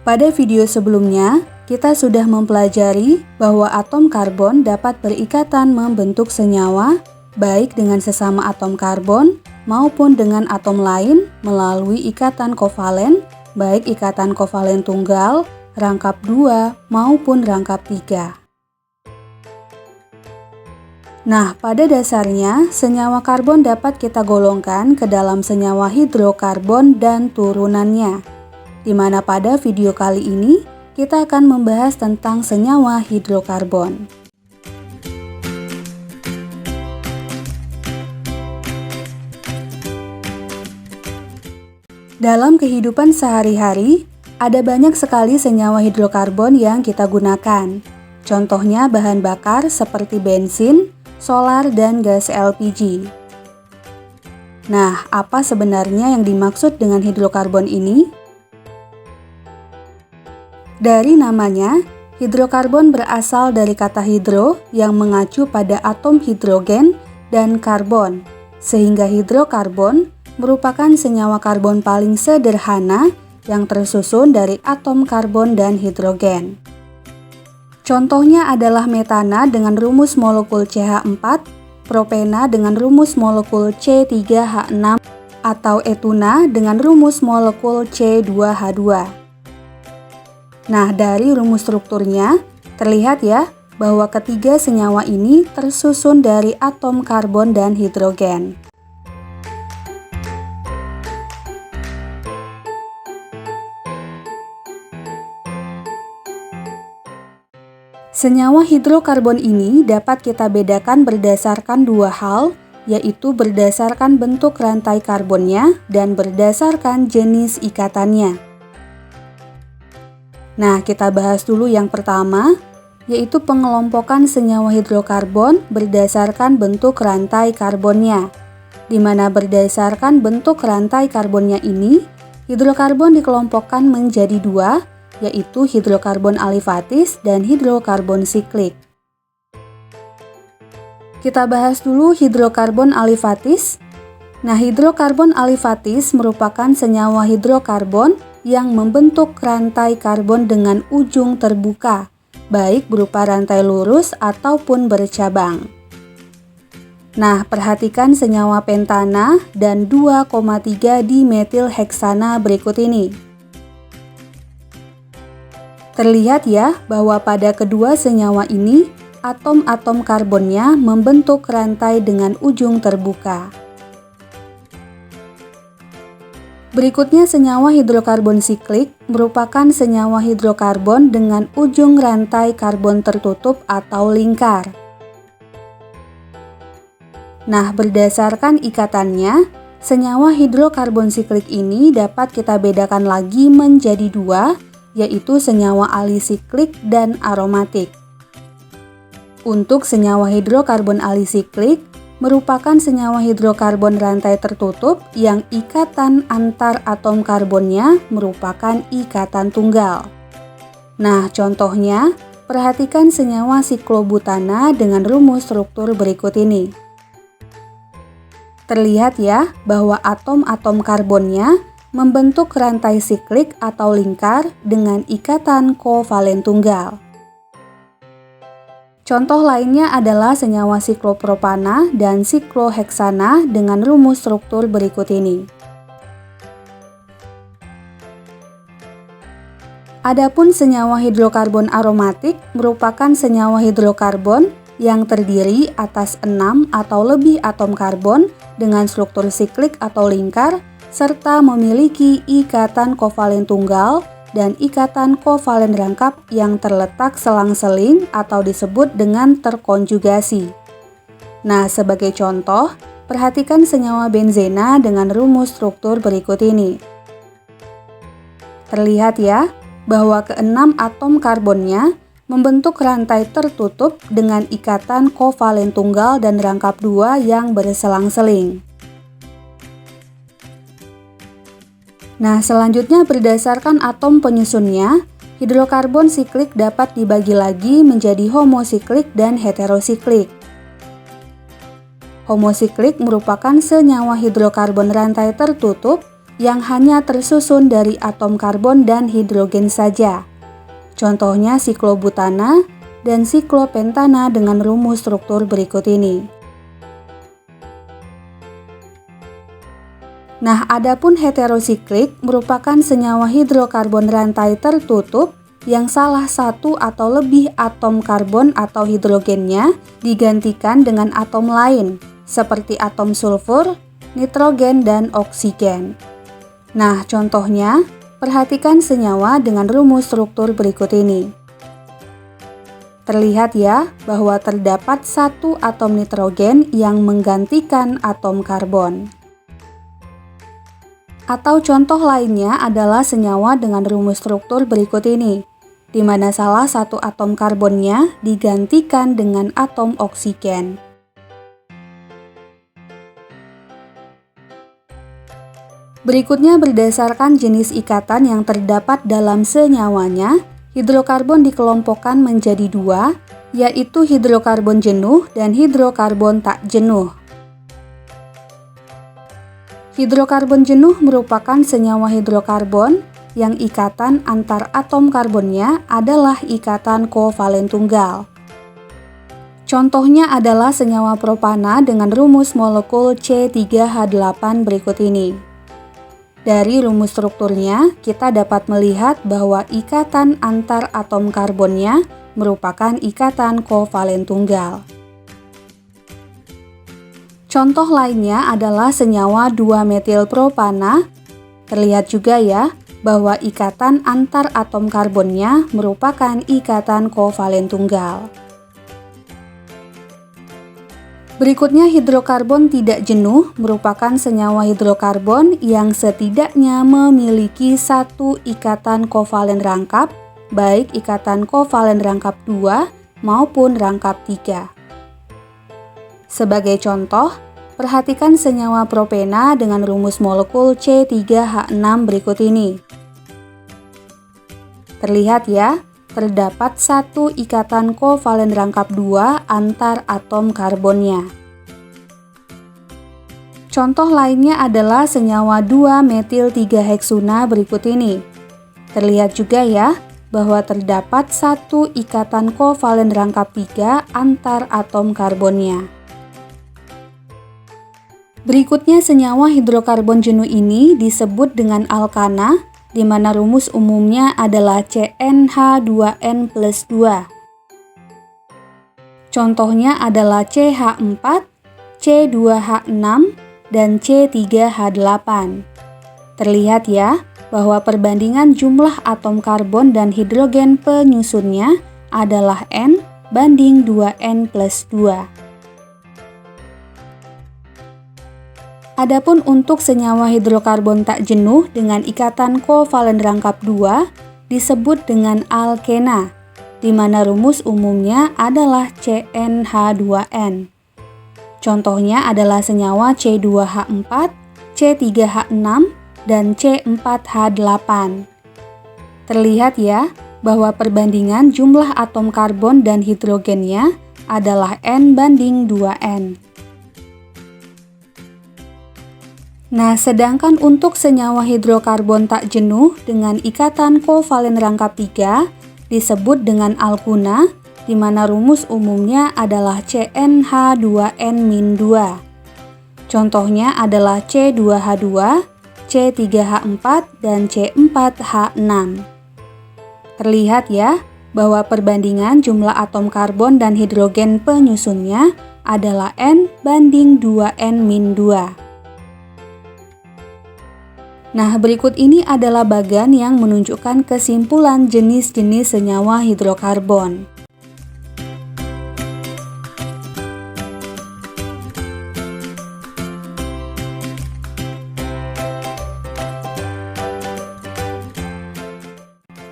Pada video sebelumnya, kita sudah mempelajari bahwa atom karbon dapat berikatan membentuk senyawa, baik dengan sesama atom karbon maupun dengan atom lain melalui ikatan kovalen, baik ikatan kovalen tunggal, rangkap 2, maupun rangkap 3. Nah, pada dasarnya, senyawa karbon dapat kita golongkan ke dalam senyawa hidrokarbon dan turunannya, di mana pada video kali ini kita akan membahas tentang senyawa hidrokarbon. Dalam kehidupan sehari-hari, ada banyak sekali senyawa hidrokarbon yang kita gunakan. Contohnya bahan bakar seperti bensin, solar, dan gas LPG. Nah, apa sebenarnya yang dimaksud dengan hidrokarbon ini? Dari namanya, hidrokarbon berasal dari kata hidro yang mengacu pada atom hidrogen dan karbon, sehingga hidrokarbon merupakan senyawa karbon paling sederhana yang tersusun dari atom karbon dan hidrogen. Contohnya adalah metana dengan rumus molekul CH4, propena dengan rumus molekul C3H6, atau etuna dengan rumus molekul C2H2. Nah, dari rumus strukturnya, terlihat ya bahwa ketiga senyawa ini tersusun dari atom karbon dan hidrogen. Senyawa hidrokarbon ini dapat kita bedakan berdasarkan dua hal, yaitu berdasarkan bentuk rantai karbonnya dan berdasarkan jenis ikatannya. Nah, kita bahas dulu yang pertama, yaitu pengelompokan senyawa hidrokarbon berdasarkan bentuk rantai karbonnya, di mana berdasarkan bentuk rantai karbonnya ini, hidrokarbon dikelompokkan menjadi dua, yaitu hidrokarbon alifatis dan hidrokarbon siklik. Kita bahas dulu hidrokarbon alifatis. Nah, hidrokarbon alifatis merupakan senyawa hidrokarbon yang membentuk rantai karbon dengan ujung terbuka, baik berupa rantai lurus ataupun bercabang. Nah, perhatikan senyawa pentana dan 2,3 dimetilheksana berikut ini. Terlihat ya bahwa pada kedua senyawa ini, atom-atom karbonnya membentuk rantai dengan ujung terbuka. Berikutnya senyawa hidrokarbon siklik merupakan senyawa hidrokarbon dengan ujung rantai karbon tertutup atau lingkar. Nah, berdasarkan ikatannya, senyawa hidrokarbon siklik ini dapat kita bedakan lagi menjadi dua, yaitu senyawa alisiklik dan aromatik. Untuk senyawa hidrokarbon alisiklik, merupakan senyawa hidrokarbon rantai tertutup yang ikatan antar atom karbonnya merupakan ikatan tunggal. Nah, contohnya, perhatikan senyawa siklobutana dengan rumus struktur berikut ini. Terlihat ya bahwa atom-atom karbonnya membentuk rantai siklik atau lingkar dengan ikatan kovalen tunggal. Contoh lainnya adalah senyawa siklopropana dan sikloheksana dengan rumus struktur berikut ini. Adapun senyawa hidrokarbon aromatik merupakan senyawa hidrokarbon yang terdiri atas 6 atau lebih atom karbon dengan struktur siklik atau lingkar serta memiliki ikatan kovalen tunggal dan ikatan kovalen rangkap yang terletak selang-seling atau disebut dengan terkonjugasi. Nah, sebagai contoh, perhatikan senyawa benzena dengan rumus struktur berikut ini. Terlihat ya, bahwa keenam atom karbonnya membentuk rantai tertutup dengan ikatan kovalen tunggal dan rangkap 2 yang berselang-seling. Nah, selanjutnya berdasarkan atom penyusunnya, hidrokarbon siklik dapat dibagi lagi menjadi homosiklik dan heterosiklik. Homosiklik merupakan senyawa hidrokarbon rantai tertutup yang hanya tersusun dari atom karbon dan hidrogen saja. Contohnya siklobutana dan siklopentana dengan rumus struktur berikut ini. Nah, adapun heterosiklik merupakan senyawa hidrokarbon rantai tertutup yang salah satu atau lebih atom karbon atau hidrogennya digantikan dengan atom lain, seperti atom sulfur, nitrogen, dan oksigen. Nah, contohnya, perhatikan senyawa dengan rumus struktur berikut ini. Terlihat ya, bahwa terdapat satu atom nitrogen yang menggantikan atom karbon. Atau contoh lainnya adalah senyawa dengan rumus struktur berikut ini, di mana salah satu atom karbonnya digantikan dengan atom oksigen. Berikutnya berdasarkan jenis ikatan yang terdapat dalam senyawanya, hidrokarbon dikelompokkan menjadi dua, yaitu hidrokarbon jenuh dan hidrokarbon tak jenuh. Hidrokarbon jenuh merupakan senyawa hidrokarbon yang ikatan antar atom karbonnya adalah ikatan kovalen tunggal. Contohnya adalah senyawa propana dengan rumus molekul C3H8 berikut ini. Dari rumus strukturnya, kita dapat melihat bahwa ikatan antar atom karbonnya merupakan ikatan kovalen tunggal. Contoh lainnya adalah senyawa 2-metilpropana. Terlihat juga ya bahwa ikatan antar atom karbonnya merupakan ikatan kovalen tunggal. Berikutnya hidrokarbon tidak jenuh merupakan senyawa hidrokarbon yang setidaknya memiliki satu ikatan kovalen rangkap, baik ikatan kovalen rangkap 2 maupun rangkap 3. Sebagai contoh, perhatikan senyawa propena dengan rumus molekul C3H6 berikut ini. Terlihat ya, terdapat satu ikatan kovalen rangkap 2 antar atom karbonnya. Contoh lainnya adalah senyawa 2-metil-3-heksuna berikut ini. Terlihat juga ya, bahwa terdapat satu ikatan kovalen rangkap 3 antar atom karbonnya. Berikutnya senyawa hidrokarbon jenuh ini disebut dengan alkana, di mana rumus umumnya adalah CnH2n+2. Contohnya adalah CH4, C2H6, dan C3H8. Terlihat ya, bahwa perbandingan jumlah atom karbon dan hidrogen penyusunnya adalah N banding 2n+2. Adapun untuk senyawa hidrokarbon tak jenuh dengan ikatan kovalen rangkap 2 disebut dengan alkena, di mana rumus umumnya adalah CnH2n. Contohnya adalah senyawa C2H4, C3H6, dan C4H8. Terlihat ya bahwa perbandingan jumlah atom karbon dan hidrogennya adalah N banding 2n. Nah, sedangkan untuk senyawa hidrokarbon tak jenuh dengan ikatan kovalen rangkap 3 disebut dengan alkuna, di mana rumus umumnya adalah CnH2n-2. Contohnya adalah C2H2, C3H4, dan C4H6. Terlihat ya bahwa perbandingan jumlah atom karbon dan hidrogen penyusunnya adalah N banding 2n-2. Nah, berikut ini adalah bagan yang menunjukkan kesimpulan jenis-jenis senyawa hidrokarbon.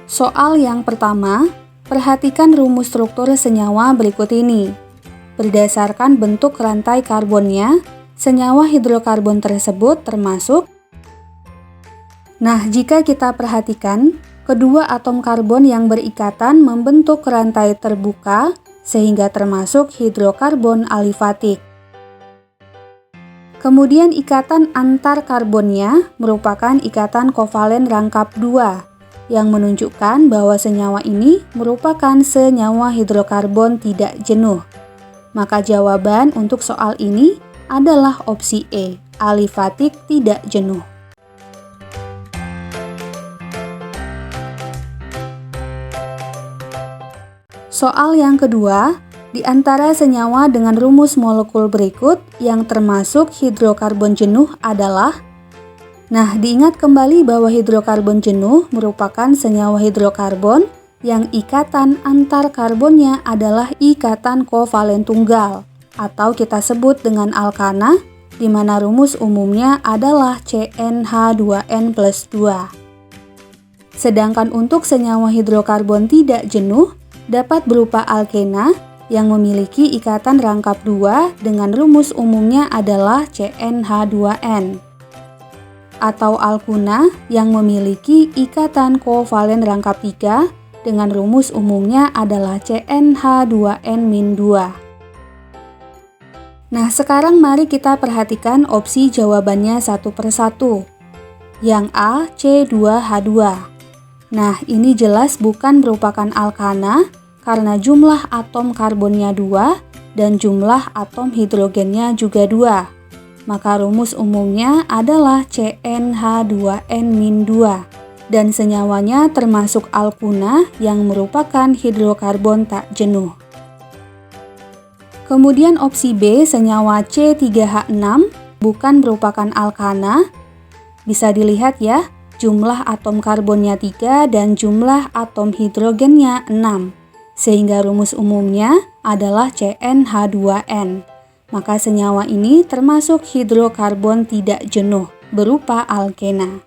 Soal yang pertama, perhatikan rumus struktur senyawa berikut ini. Berdasarkan bentuk rantai karbonnya, senyawa hidrokarbon tersebut termasuk. Nah, jika kita perhatikan, kedua atom karbon yang berikatan membentuk rantai terbuka sehingga termasuk hidrokarbon alifatik. Kemudian ikatan antar karbonnya merupakan ikatan kovalen rangkap 2 yang menunjukkan bahwa senyawa ini merupakan senyawa hidrokarbon tidak jenuh. Maka jawaban untuk soal ini adalah opsi E, alifatik tidak jenuh. Soal yang kedua, di antara senyawa dengan rumus molekul berikut yang termasuk hidrokarbon jenuh adalah. Nah, diingat kembali bahwa hidrokarbon jenuh merupakan senyawa hidrokarbon yang ikatan antar karbonnya adalah ikatan kovalen tunggal atau kita sebut dengan alkana, di mana rumus umumnya adalah CnH2n+2. Sedangkan untuk senyawa hidrokarbon tidak jenuh dapat berupa alkena yang memiliki ikatan rangkap 2 dengan rumus umumnya adalah CnH2n, atau alkuna yang memiliki ikatan kovalen rangkap 3 dengan rumus umumnya adalah CnH2n-2. Nah, sekarang mari kita perhatikan opsi jawabannya satu persatu. Yang A, C2H2. Nah, ini jelas bukan merupakan alkana karena jumlah atom karbonnya 2 dan jumlah atom hidrogennya juga 2. Maka rumus umumnya adalah CnH2n-2 dan senyawanya termasuk alkuna yang merupakan hidrokarbon tak jenuh. Kemudian opsi B, senyawa C3H6 bukan merupakan alkana. Bisa dilihat ya, jumlah atom karbonnya 3 dan jumlah atom hidrogennya 6. Sehingga rumus umumnya adalah CnH2n. Maka senyawa ini termasuk hidrokarbon tidak jenuh berupa alkena.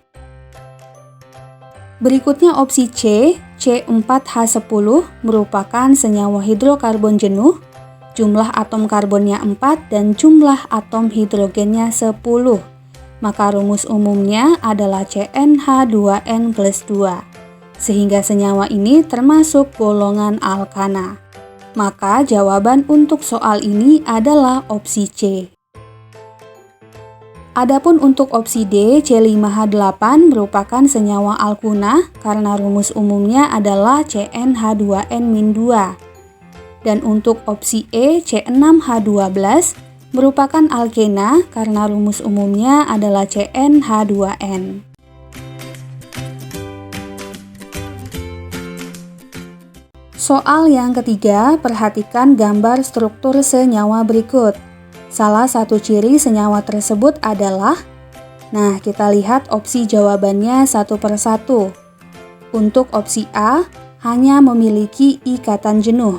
Berikutnya opsi C, C4H10 merupakan senyawa hidrokarbon jenuh. Jumlah atom karbonnya 4 dan jumlah atom hidrogennya 10. Maka rumus umumnya adalah CnH2n+2. Sehingga senyawa ini termasuk golongan alkana. Maka jawaban untuk soal ini adalah opsi C. Adapun untuk opsi D, C5H8 merupakan senyawa alkuna karena rumus umumnya adalah CnH2n-2. Dan untuk opsi E, C6H12 merupakan alkena karena rumus umumnya adalah CnH2n. Soal yang ketiga, perhatikan gambar struktur senyawa berikut. Salah satu ciri senyawa tersebut adalah, nah kita lihat opsi jawabannya satu persatu. Untuk opsi A, hanya memiliki ikatan jenuh.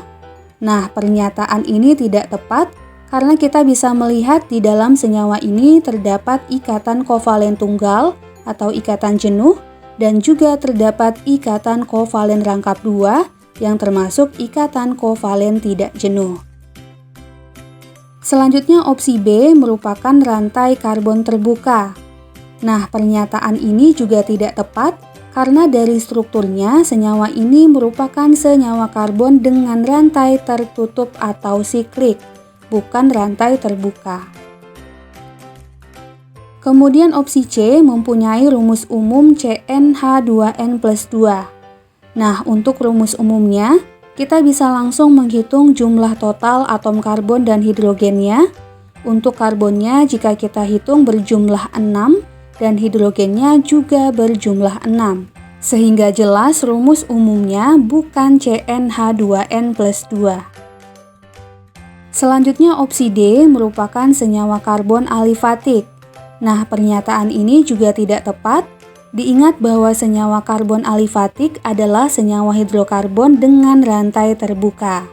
Nah, pernyataan ini tidak tepat karena kita bisa melihat di dalam senyawa ini terdapat ikatan kovalen tunggal atau ikatan jenuh dan juga terdapat ikatan kovalen rangkap 2 yang termasuk ikatan kovalen tidak jenuh. Selanjutnya opsi B merupakan rantai karbon terbuka. Nah, pernyataan ini juga tidak tepat karena dari strukturnya senyawa ini merupakan senyawa karbon dengan rantai tertutup atau siklik, bukan rantai terbuka. Kemudian opsi C mempunyai rumus umum CnH2n+2. Nah, untuk rumus umumnya, kita bisa langsung menghitung jumlah total atom karbon dan hidrogennya. Untuk karbonnya, jika kita hitung berjumlah 6, dan hidrogennya juga berjumlah 6. Sehingga jelas rumus umumnya bukan CnH2n+2. Selanjutnya opsi D merupakan senyawa karbon alifatik. Nah, pernyataan ini juga tidak tepat. Diingat bahwa senyawa karbon alifatik adalah senyawa hidrokarbon dengan rantai terbuka.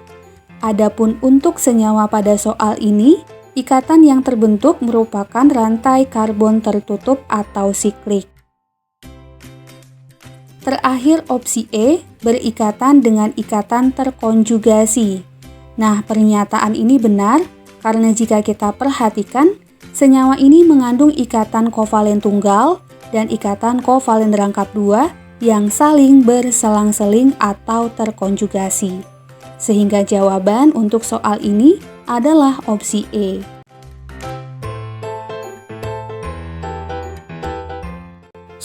Adapun untuk senyawa pada soal ini, ikatan yang terbentuk merupakan rantai karbon tertutup atau siklik. Terakhir opsi E, berikatan dengan ikatan terkonjugasi. Nah, pernyataan ini benar karena jika kita perhatikan, senyawa ini mengandung ikatan kovalen tunggal dan ikatan kovalen rangkap 2 yang saling berselang-seling atau terkonjugasi. Sehingga jawaban untuk soal ini adalah opsi E.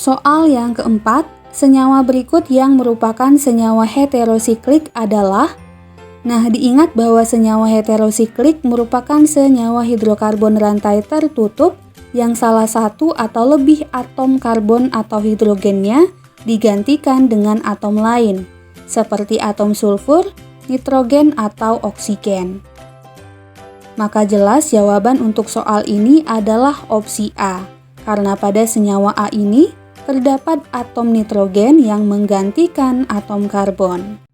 Soal yang keempat, senyawa berikut yang merupakan senyawa heterosiklik adalah. Nah, diingat bahwa senyawa heterosiklik merupakan senyawa hidrokarbon rantai tertutup yang salah satu atau lebih atom karbon atau hidrogennya digantikan dengan atom lain, seperti atom sulfur, nitrogen, atau oksigen. Maka jelas jawaban untuk soal ini adalah opsi A, karena pada senyawa A ini terdapat atom nitrogen yang menggantikan atom karbon.